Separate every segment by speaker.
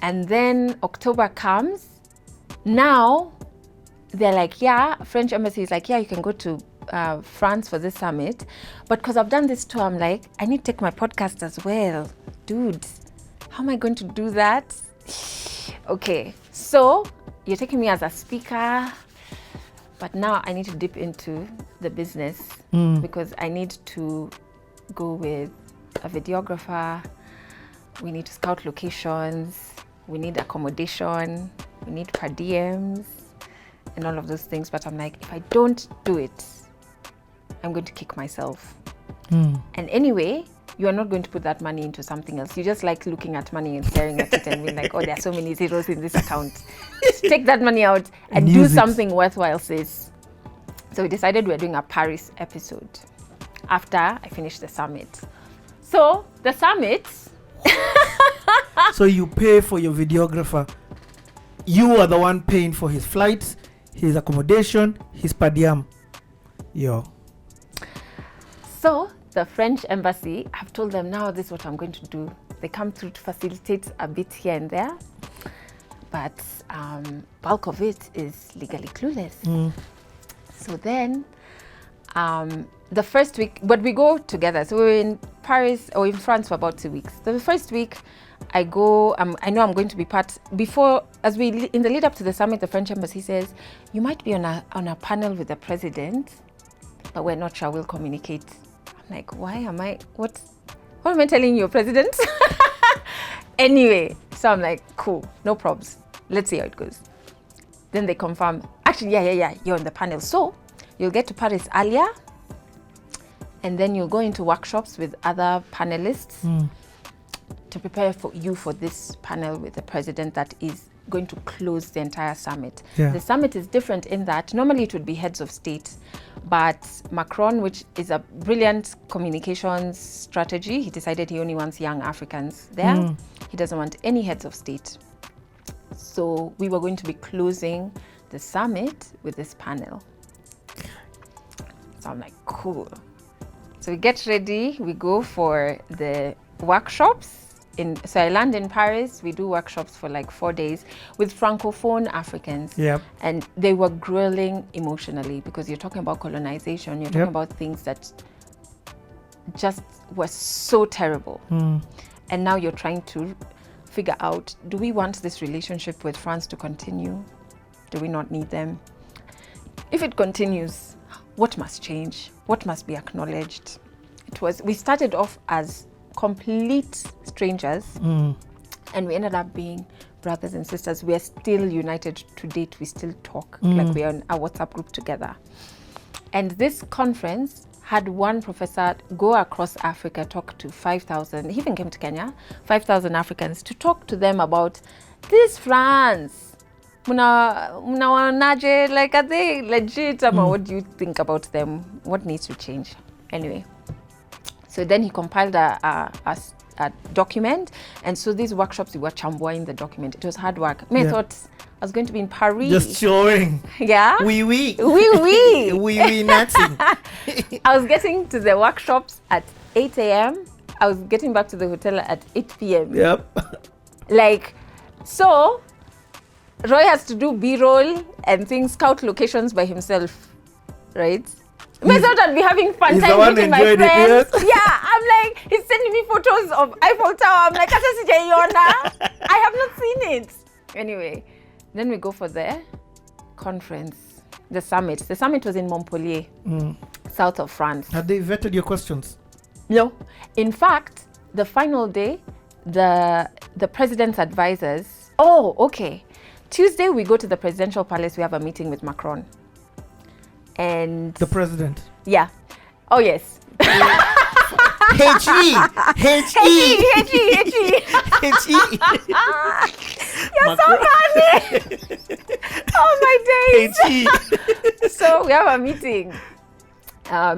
Speaker 1: And then October comes. Now, they're like, yeah, French embassy is like, yeah, you can go to France for this summit. But because I've done this tour, I'm like, I need to take my podcast as well. Dude, how am I going to do that? Okay, so you're taking me as a speaker, but now I need to dip into the business because I need to go with a videographer. We need to scout locations. We need accommodation. We need per diems and all of those things. But I'm like, if I don't do it, I'm going to kick myself. And anyway, you are not going to put that money into something else. You just like looking at money and staring at it and being like, oh, there are so many zeros in this account. Just take that money out and do something worthwhile, sis. So we decided we were doing a Paris episode after I finished the summit. So the summit.
Speaker 2: So you pay for your videographer. You are the one paying for his flights, his accommodation, his per diem. Yo.
Speaker 1: So the French embassy, I've told them now this is what I'm going to do. They come through to facilitate a bit here and there, but bulk of it is legally clueless. So then the first week, but we go together. So we're in Paris or in France for about 2 weeks. So the first week I go, I know I'm going to be part, before, in the lead up to the summit, the French embassy says, you might be on a panel with the president, but we're not sure, we'll communicate. I'm like, why am I, what am I telling you, president? Anyway, so I'm like, cool, no probs. Let's see how it goes. Then they confirm, actually, yeah, you're on the panel. So you'll get to Paris earlier, and then you'll go into workshops with other panelists to prepare for this panel with the president that is going to close the entire summit.
Speaker 2: Yeah.
Speaker 1: The summit is different in that normally it would be heads of state, but Macron, which is a brilliant communications strategy, he decided he only wants young Africans there. He doesn't want any heads of state. So we were going to be closing the summit with this panel. So I'm like, cool. So we get ready, we go for the workshops. So I land in Paris, we do workshops for like 4 days with Francophone Africans.
Speaker 2: Yep.
Speaker 1: And they were grueling emotionally because you're talking about colonization, you're talking about things that just were so terrible. And now you're trying to figure out, do we want this relationship with France to continue? Do we not need them? If it continues, what must change? What must be acknowledged? We started off as complete strangers and we ended up being brothers and sisters. We are still united to date. We still talk like we are on a WhatsApp group together. And this conference had one professor go across Africa, talk to 5,000, he even came to Kenya, 5,000 Africans to talk to them about this France. Muna like, are they legit? What do you think about them? What needs to change? Anyway. So then he compiled a document, and so these workshops, we were chambuaing the document. It was hard work. I thought I was going to be in Paris.
Speaker 2: Just showing.
Speaker 1: Yeah?
Speaker 2: Oui.
Speaker 1: Nothing. I was getting to the workshops at 8 a.m. I was getting back to the hotel at 8 p.m.
Speaker 2: Yep.
Speaker 1: Like, so Roy has to do B-roll and things, scout locations by himself, right? I thought I'd be having fun time meeting my friends. Yeah, I'm like, he's sending me photos of Eiffel Tower. I'm like, I have not seen it. Anyway, then we go for the conference, the summit. The summit was in Montpellier, south of France.
Speaker 2: Have they vetted your questions?
Speaker 1: No. In fact, the final day, the president's advisors, Tuesday we go to the presidential palace, we have a meeting with Macron. And
Speaker 2: the president.
Speaker 1: Yeah. Oh yes.
Speaker 2: H-E.
Speaker 1: You're so funny. Oh my days.
Speaker 2: H-E.
Speaker 1: So we have a meeting.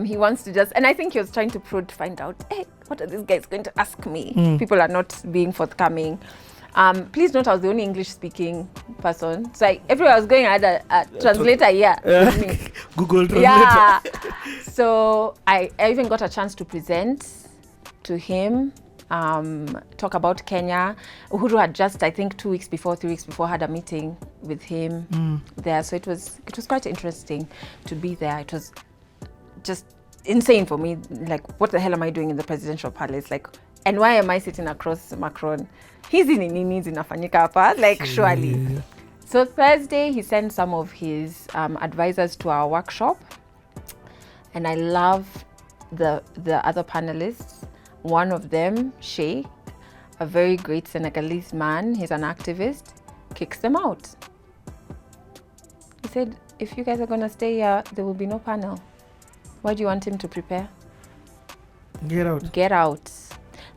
Speaker 1: He wants to and I think he was trying to find out, hey, what are these guys going to ask me? People are not being forthcoming. Please note I was the only English-speaking person. So everywhere I was going, I had a translator here.
Speaker 2: Google Translator.
Speaker 1: Yeah. So I even got a chance to present to him talk about Kenya. Uhuru had just, I think, 3 weeks before, had a meeting with him there. So it was quite interesting to be there. It was just insane for me. Like, what the hell am I doing in the presidential palace? Like, and why am I sitting across Macron? Hizi ni nini zinafanyika hapa? Like, surely. So Thursday, he sent some of his advisors to our workshop. And I love the other panelists. One of them, Sheikh, a very great Senegalese man, he's an activist, kicks them out. He said, if you guys are going to stay here, there will be no panel. Why do you want him to prepare?
Speaker 2: Get out.
Speaker 1: Get out.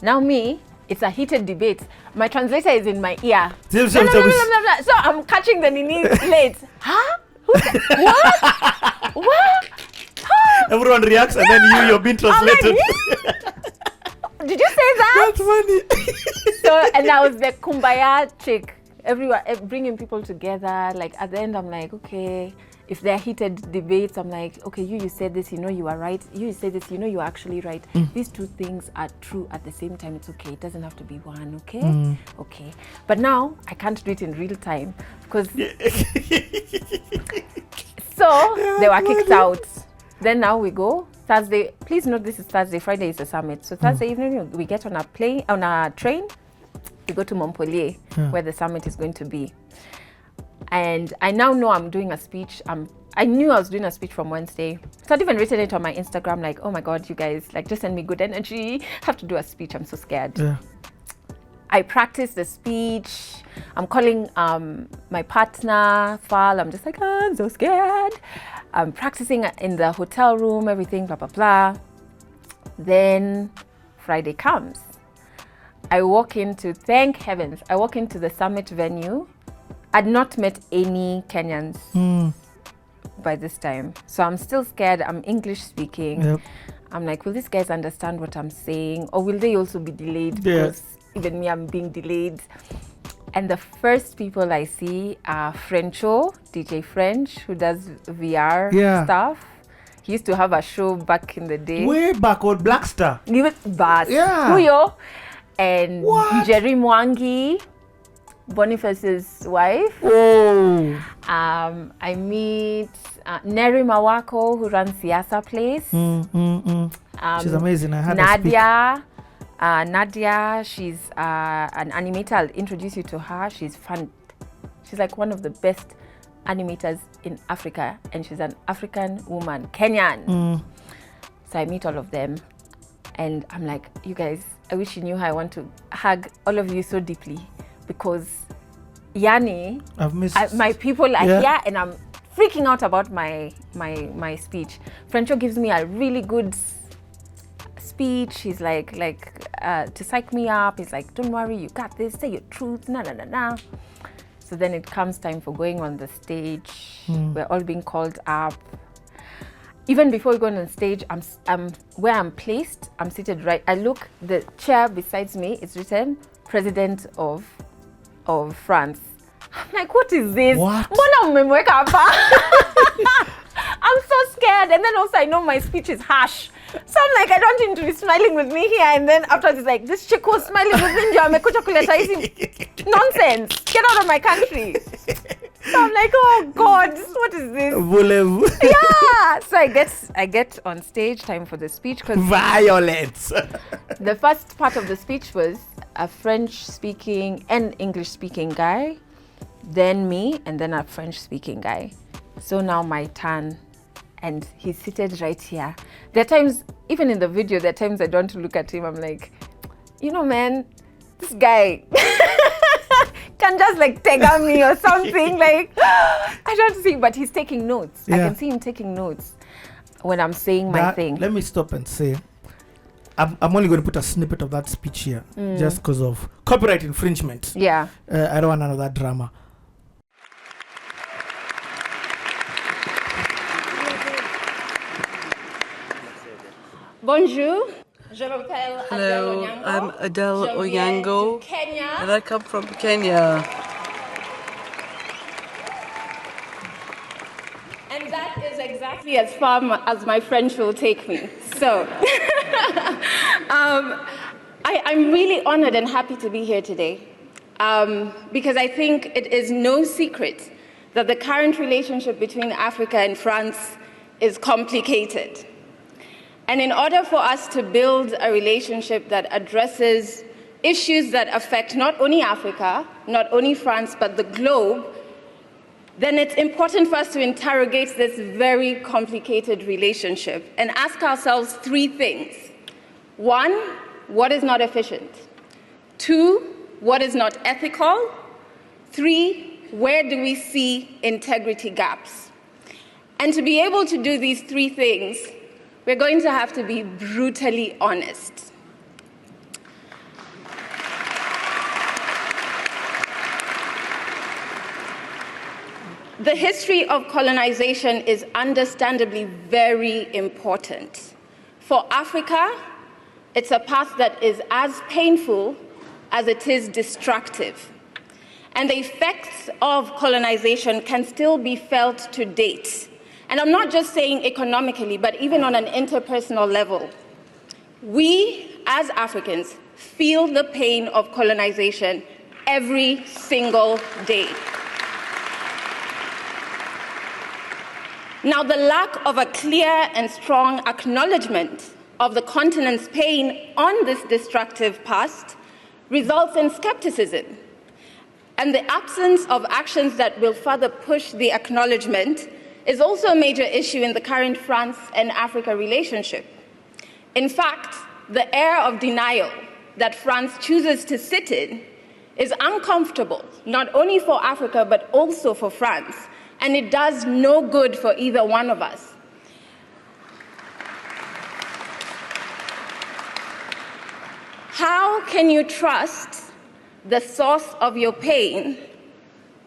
Speaker 1: Now me, it's a heated debate. My translator is in my ear.
Speaker 2: So
Speaker 1: So I'm catching the nini late. Huh? What? What? Huh?
Speaker 2: Everyone reacts and then you're being translated.
Speaker 1: Did you say that?
Speaker 2: That's funny.
Speaker 1: So, and I was the kumbaya chick. Everyone, bringing people together. Like, at the end, I'm like, okay, if they're heated debates, I'm like, okay, you said this, you know you are right. You said this, you know you are actually right. These two things are true at the same time. It's okay. It doesn't have to be one, okay? Okay. But now, I can't do it in real time because... So, they were kicked out. Then now we go. Thursday, please note this is Thursday, Friday is the summit. So Thursday evening, we get on a train, we go to Montpellier, where the summit is going to be. And I now know I'm doing a speech. I knew I was doing a speech from Wednesday. So I'd even written it on my Instagram, like, oh my God, you guys, like, just send me good energy. I have to do a speech. I'm so scared. Yeah. I practiced the speech. I'm calling my partner, Fal. I'm just like, oh, I'm so scared. I'm practicing in the hotel room, everything, blah, blah, blah. Then Friday comes. Thank heavens, I walk into the summit venue. I'd not met any Kenyans by this time. So I'm still scared. I'm English speaking. Yep. I'm like, will these guys understand what I'm saying? Or will they also be delayed? Because even me, I'm being delayed. And the first people I see are Frencho, DJ French, who does VR stuff. He used to have a show back in the day.
Speaker 2: Way back on Black Star.
Speaker 1: Bas.
Speaker 2: Yeah.
Speaker 1: Huyo. And Jerry Mwangi, Boniface's wife.
Speaker 2: Oh.
Speaker 1: I meet Neri Mawako, who runs Siasa Place.
Speaker 2: She's amazing. I had
Speaker 1: Nadia. Nadia, she's an animator. I'll introduce you to her. She's fun. She's like one of the best animators in Africa, and she's an African woman, Kenyan. So I meet all of them, and I'm like, you guys, I wish you knew how I want to hug all of you so deeply, because Yani, my people are here, and I'm freaking out about my speech. Frencho gives me a really good speech. He's like to psych me up. He's like, don't worry, you got this, say your truth, nah. So then it comes time for going on the stage. We're all being called up. Even before we go on stage, I'm where I'm placed, I'm seated right. I look, the chair beside me, it's written President of France. I'm like, what is this?
Speaker 2: What?
Speaker 1: I'm so scared. And then also I know my speech is harsh. So I'm like, I don't want him to be smiling with me here. And then after it's like, this chick was smiling with me. Nonsense. Get out of my country. So I'm like, oh God, what is this? Yeah. So I get on stage, time for the speech.
Speaker 2: Violence.
Speaker 1: The first part of the speech was a French speaking and English speaking guy, then me, and then a French speaking guy. So now my turn. And he's seated right here. There are times, even in the video, there are times I don't look at him. I'm like, you know, man, this guy can just like take on me or something. Like, I don't see, but he's taking notes. I can see him taking notes when I'm saying my thing.
Speaker 2: Let me stop and say, I'm only going to put a snippet of that speech here, just because of copyright infringement.
Speaker 1: Yeah.
Speaker 2: I don't want none of that drama.
Speaker 1: Bonjour, je m'appelle Adelle Onyango.
Speaker 3: I'm Adelle Onyango,
Speaker 1: Kenya.
Speaker 3: and I come from Kenya.
Speaker 1: And that is exactly as far as my French will take me. So, I'm really honored and happy to be here today because I think it is no secret that the current relationship between Africa and France is complicated. And in order for us to build a relationship that addresses issues that affect not only Africa, not only France, but the globe, then it's important for us to interrogate this very complicated relationship and ask ourselves three things. One, what is not efficient? Two, what is not ethical? Three, where do we see integrity gaps? And to be able to do these three things, we're going to have to be brutally honest. The history of colonization is understandably very important. For Africa, it's a path that is as painful as it is destructive. And the effects of colonization can still be felt to date. And I'm not just saying economically, but even on an interpersonal level. We, as Africans, feel the pain of colonization every single day. Now, the lack of a clear and strong acknowledgement of the continent's pain on this destructive past results in skepticism. And the absence of actions that will further push the acknowledgement is also a major issue in the current France and Africa relationship. In fact, the air of denial that France chooses to sit in is uncomfortable, not only for Africa, but also for France, and it does no good for either one of us. How can you trust the source of your pain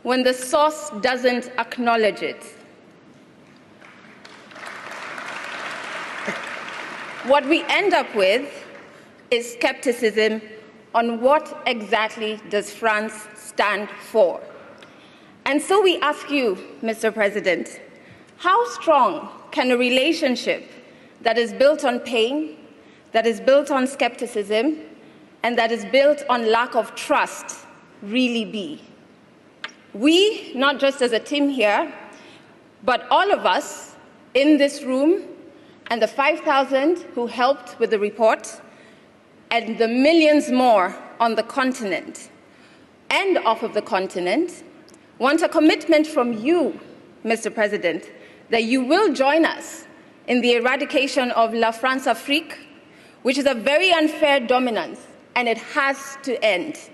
Speaker 1: when the source doesn't acknowledge it? What we end up with is skepticism on what exactly does France stand for. And so we ask you, Mr. President, how strong can a relationship that is built on pain, that is built on skepticism, and that is built on lack of trust really be? We, not just as a team here, but all of us in this room, and the 5,000 who helped with the report, and the millions more on the continent and off of the continent, want a commitment from you, Mr. President, that you will join us in the eradication of La France Afrique, which is a very unfair dominance, and it has to end.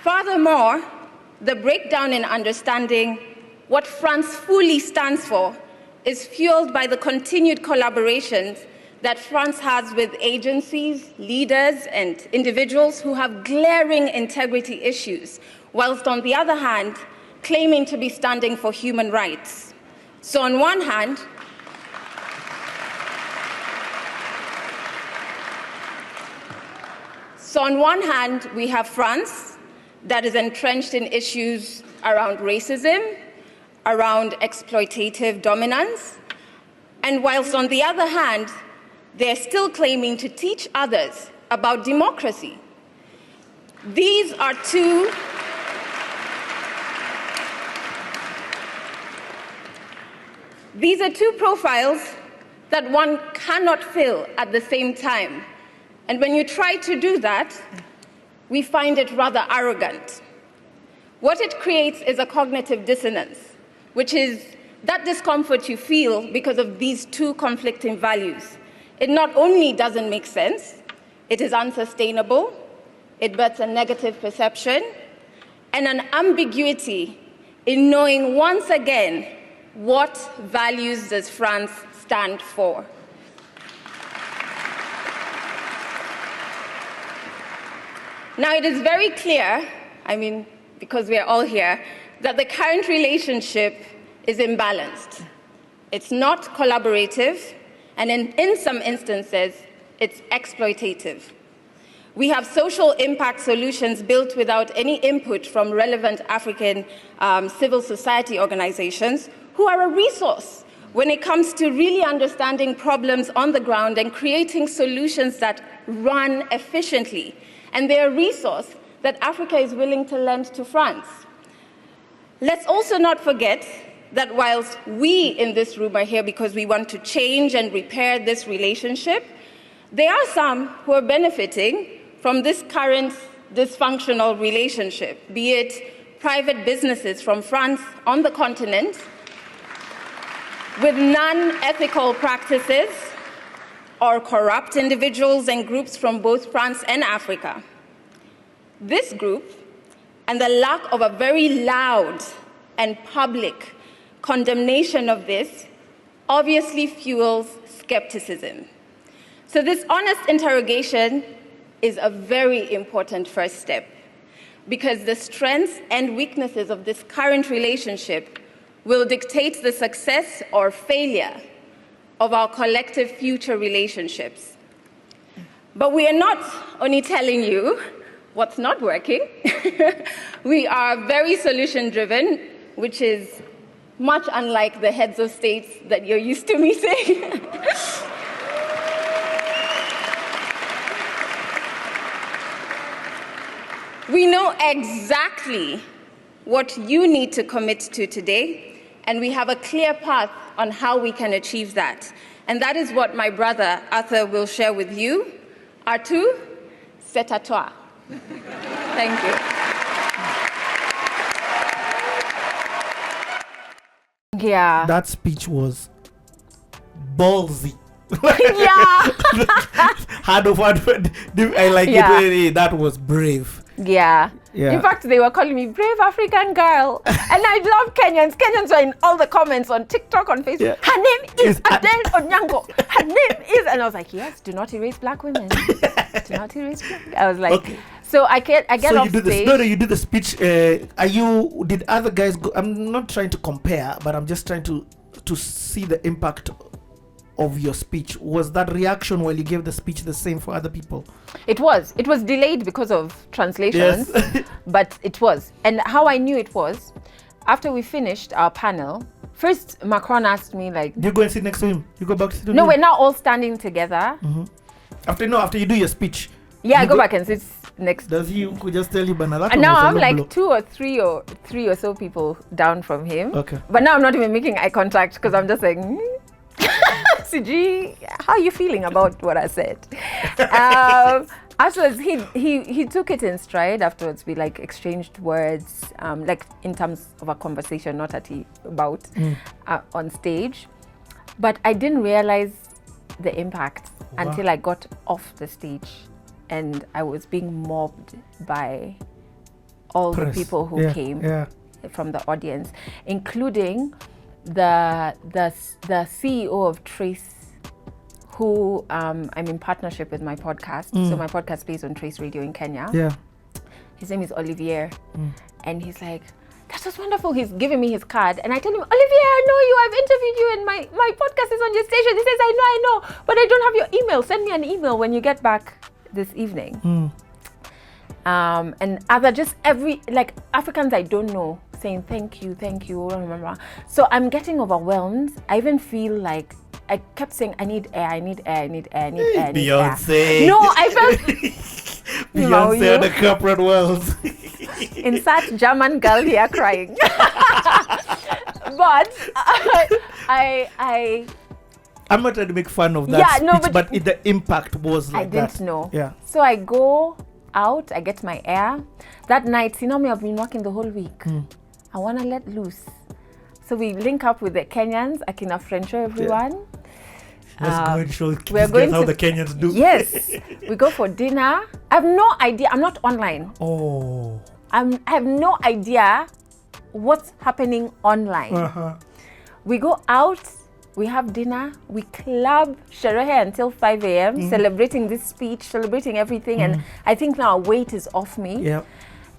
Speaker 1: Furthermore, the breakdown in understanding what France fully stands for is fueled by the continued collaborations that France has with agencies, leaders, and individuals who have glaring integrity issues, whilst on the other hand, claiming to be standing for human rights. So on one hand, we have France that is entrenched in issues around racism, around exploitative dominance, and whilst on the other hand, they're still claiming to teach others about democracy. These are two profiles that one cannot fill at the same time. And when you try to do that, we find it rather arrogant. What it creates is a cognitive dissonance, which is that discomfort you feel because of these two conflicting values. It not only doesn't make sense, it is unsustainable, it births a negative perception, and an ambiguity in knowing once again what values does France stand for. Now, it is very clear, because we are all here, that the current relationship is imbalanced. It's not collaborative, and in some instances, it's exploitative. We have social impact solutions built without any input from relevant African civil society organizations who who are a resource when it comes to really understanding problems on the ground and creating solutions that run efficiently. And they're a resource that Africa is willing to lend to France. Let's also not forget that whilst we in this room are here because we want to change and repair this relationship, there are some who are benefiting from this current dysfunctional relationship, be it private businesses from France on the continent with non-ethical practices, or corrupt individuals and groups from both France and Africa. This group, and the lack of a very loud and public condemnation of this, obviously fuels skepticism. So this honest interrogation is a very important first step, because the strengths and weaknesses of this current relationship will dictate the success or failure of our collective future relationships. But we are not only telling you what's not working. We are very solution-driven, which is much unlike the heads of states that you're used to meeting. We know exactly what you need to commit to today, and we have a clear path on how we can achieve that. And that is what my brother Arthur will share with you. Arthur, c'est à toi. Thank you. Yeah.
Speaker 2: That speech was ballsy.
Speaker 1: Yeah.
Speaker 2: Hard of one. I like it. That was brave.
Speaker 1: Yeah. In fact, they were calling me brave African girl. And I love Kenyans. Kenyans were in all the comments on TikTok, on Facebook. Yeah. Her name is Adelle Onyango. Her name is... And I was like, yes, do not erase black women. Do not erase black. I was like... Okay. So I get off stage.
Speaker 2: You did the speech. Did other guys go? I'm not trying to compare, but I'm just trying to see the impact of your speech. Was that reaction while you gave the speech the same for other people?
Speaker 1: It was delayed because of translations. Yes. But it was. And how I knew it was, after we finished our panel, first Macron asked me like...
Speaker 2: Do you go and sit next to him? You go back to sit
Speaker 1: No, we're now all standing together.
Speaker 2: Mm-hmm. After you do your speech.
Speaker 1: Yeah, I go back and sit next.
Speaker 2: Does he could just tell you banana?
Speaker 1: And now I'm like three or so people down from him. Okay. But now I'm not even making eye contact because I'm just like, CG, how are you feeling about what I said? Afterwards, he took it in stride. Afterwards, we like exchanged words, like in terms of a conversation, not on stage. But I didn't realize the impact until I got off the stage. And I was being mobbed by all the people who came from the audience, including the CEO of Trace, who I'm in partnership with my podcast. So my podcast plays on Trace Radio in Kenya. Yeah. His name is Olivier. And he's like, that was wonderful. He's giving me his card. And I tell him, Olivier, I know you. I've interviewed you and my podcast is on your station. He says, I know. But I don't have your email. Send me an email when you get back this evening. And other just like Africans I don't know saying thank you, so I'm getting overwhelmed. I even feel like I kept saying I need air.
Speaker 2: Beyonce.
Speaker 1: No, I felt
Speaker 2: Beyonce on the corporate world.
Speaker 1: Insert German girl here crying. But
Speaker 2: I'm not trying to make fun of that speech, but the impact was like that. I didn't
Speaker 1: know. Yeah. So I go out, I get my air. That night, you know me, I've been working the whole week. I want to let loose. So we link up with the Kenyans, Akina Frencho, everyone.
Speaker 2: Let's go and show how the Kenyans do.
Speaker 1: Yes. We go for dinner. I have no idea. I'm not online.
Speaker 2: Oh.
Speaker 1: I have no idea what's happening online. We go out. We have dinner, we club sherehe until 5 a.m., celebrating this speech, celebrating everything. And I think now a weight is off me. Yep.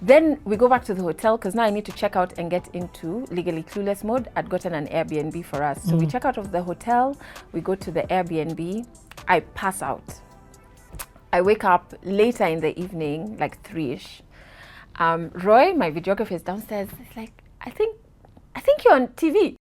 Speaker 1: Then we go back to the hotel because now I need to check out and get into legally clueless mode. I'd gotten an Airbnb for us. So we check out of the hotel, we go to the Airbnb, I pass out. I wake up later in the evening, like 3-ish. Roy, my videographer, is downstairs. He's like, I think you're on TV.